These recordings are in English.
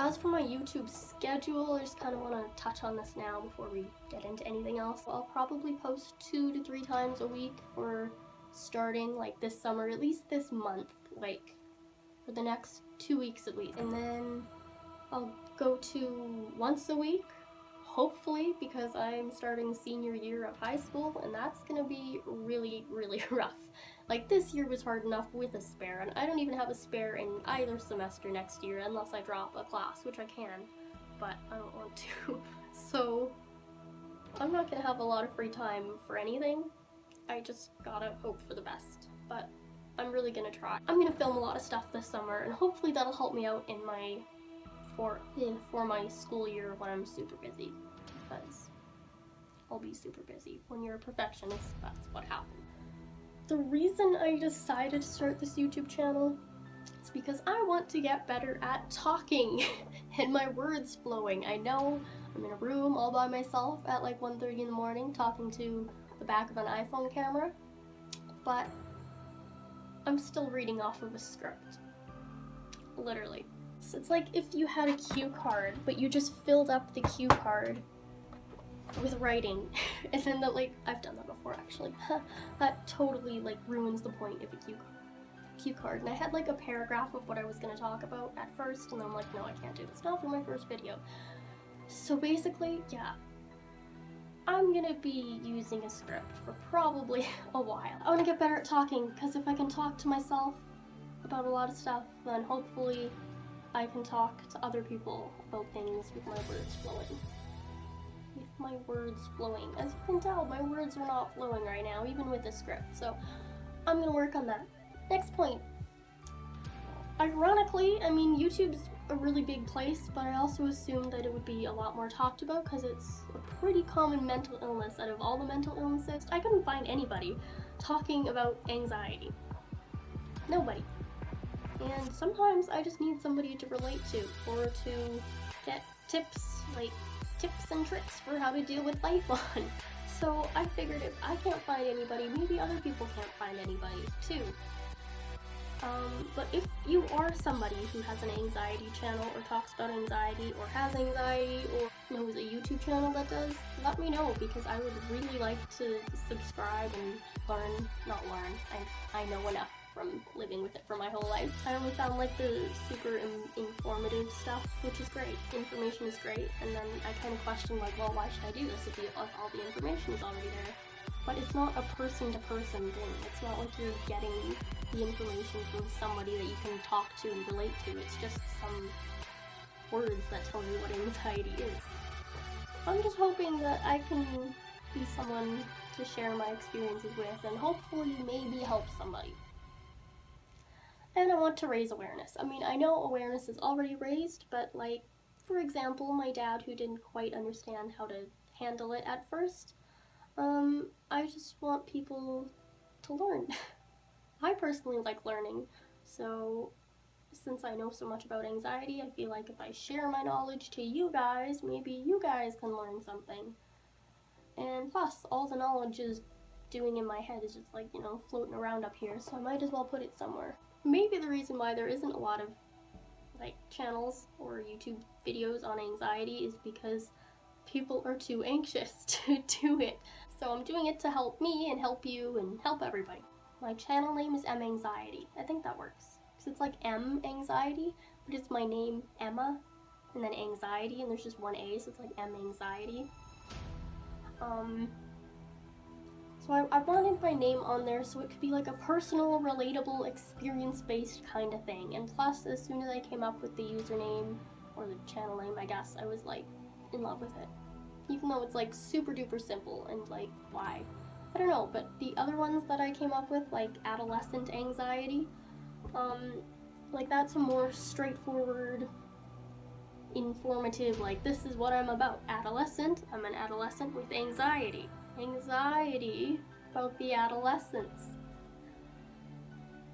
As for my YouTube schedule, I just kind of want to touch on this now before we get into anything else. I'll probably post 2 to 3 times a week for starting like this summer, at least this month, like for the next 2 weeks at least. And then I'll go to once a week, hopefully, because I'm starting senior year of high school, and that's gonna be really, really rough. Like, this year was hard enough with a spare, and I don't even have a spare in either semester next year unless I drop a class, which I can, but I don't want to. So I'm not gonna have a lot of free time for anything. I just gotta hope for the best, but I'm really gonna try. I'm gonna film a lot of stuff this summer, and hopefully that'll help me out in my for my school year when I'm super busy, because I'll be super busy. When you're a perfectionist, that's what happens. The reason I decided to start this YouTube channel is because I want to get better at talking and my words flowing. I know I'm in a room all by myself at like 1:30 in the morning talking to the back of an iPhone camera, but I'm still reading off of a script. Literally. It's like if you had a cue card, but you just filled up the cue card with writing, and then I've done that before actually. That totally like ruins the point of a cue card. And I had like a paragraph of what I was gonna talk about at first, and I'm like, no, I can't do this, not for my first video. So basically, yeah, I'm gonna be using a script for probably a while. I wanna get better at talking, because if I can talk to myself about a lot of stuff, then hopefully I can talk to other people about things with my words flowing. With my words flowing. As you can tell, my words are not flowing right now, even with the script, so I'm gonna work on that. Next point. Ironically, I mean, YouTube's a really big place, but I also assumed that it would be a lot more talked about because it's a pretty common mental illness. Out of all the mental illnesses, I couldn't find anybody talking about anxiety. Nobody. And sometimes I just need somebody to relate to, or to get tips and tricks for how to deal with life on. So I figured if I can't find anybody, maybe other people can't find anybody too. But if you are somebody who has an anxiety channel, or talks about anxiety, or has anxiety, or knows a YouTube channel that does, let me know, because I would really like to subscribe and not learn, I know enough from living with it for my whole life. I only found like the super informative stuff, which is great. Information is great, and then I kind of questioned like, well, why should I do this if all the information is already there? But it's not a person-to-person thing. It's not like you're getting the information from somebody that you can talk to and relate to. It's just some words that tell you what anxiety is. I'm just hoping that I can be someone to share my experiences with, and hopefully maybe help somebody. And I want to raise awareness. I mean, I know awareness is already raised, but like, for example, my dad, who didn't quite understand how to handle it at first, I just want people to learn. I personally like learning, so since I know so much about anxiety, I feel like if I share my knowledge to you guys, maybe you guys can learn something. And plus, all the knowledge is doing in my head is just like, you know, floating around up here, so I might as well put it somewhere. Maybe the reason why there isn't a lot of like channels or YouTube videos on anxiety is because people are too anxious to do it. So I'm doing it to help me and help you and help everybody. My channel name is M Anxiety. I think that works. Because it's like M Anxiety, but it's my name, Emma, and then Anxiety, and there's just one A, so it's like M Anxiety. So I wanted my name on there so it could be like a personal, relatable, experience-based kind of thing. And plus, as soon as I came up with the username, or the channel name, I guess, I was like in love with it. Even though it's like super duper simple and like, why? I don't know, but the other ones that I came up with, like adolescent anxiety, like that's a more straightforward, informative, like this is what I'm about. Adolescent, I'm an adolescent with anxiety. Anxiety about the adolescence.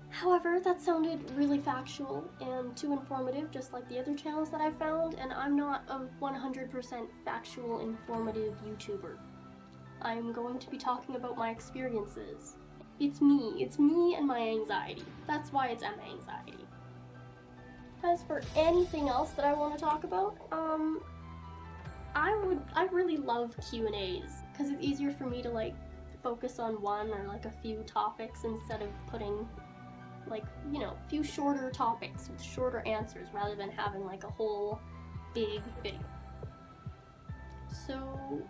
However, that sounded really factual and too informative, just like the other channels that I found, and I'm not a 100% factual, informative YouTuber. I'm going to be talking about my experiences. It's me and my anxiety. That's why it's M Anxiety. As for anything else that I want to talk about, I really love Q&As because it's easier for me to like focus on one or like a few topics instead of putting like, you know, a few shorter topics with shorter answers rather than having like a whole big video. So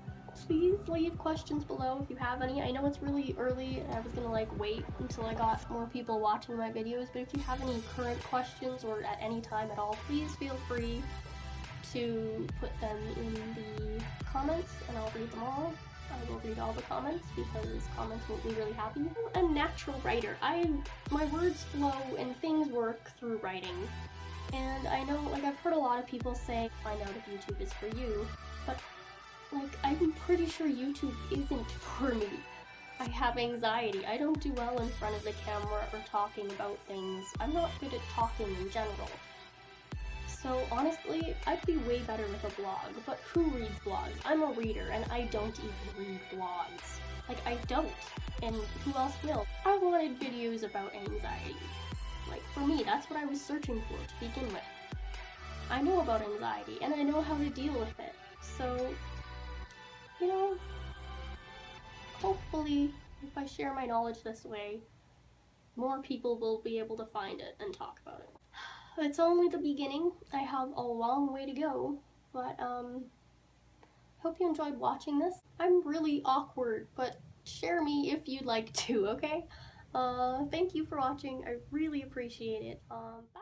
please leave questions below if you have any. I know it's really early and I was gonna like wait until I got more people watching my videos, but if you have any current questions or at any time at all, please feel free to put them in the comments and I'll read them all. I will read all the comments because comments make me really happy. I'm a natural writer. My words flow and things work through writing. And I know, like, I've heard a lot of people say, find out if YouTube is for you, but like, I'm pretty sure YouTube isn't for me. I have anxiety. I don't do well in front of the camera or talking about things. I'm not good at talking in general. So honestly, I'd be way better with a blog, but who reads blogs? I'm a reader and I don't even read blogs. Like, I don't, and who else will? I wanted videos about anxiety. Like, for me, that's what I was searching for to begin with. I know about anxiety and I know how to deal with it, so, you know, hopefully, if I share my knowledge this way, more people will be able to find it and talk about it. It's only the beginning. I have a long way to go, but hope you enjoyed watching this. I'm really awkward, but share me if you'd like to, okay? Thank you for watching. I really appreciate it. Bye.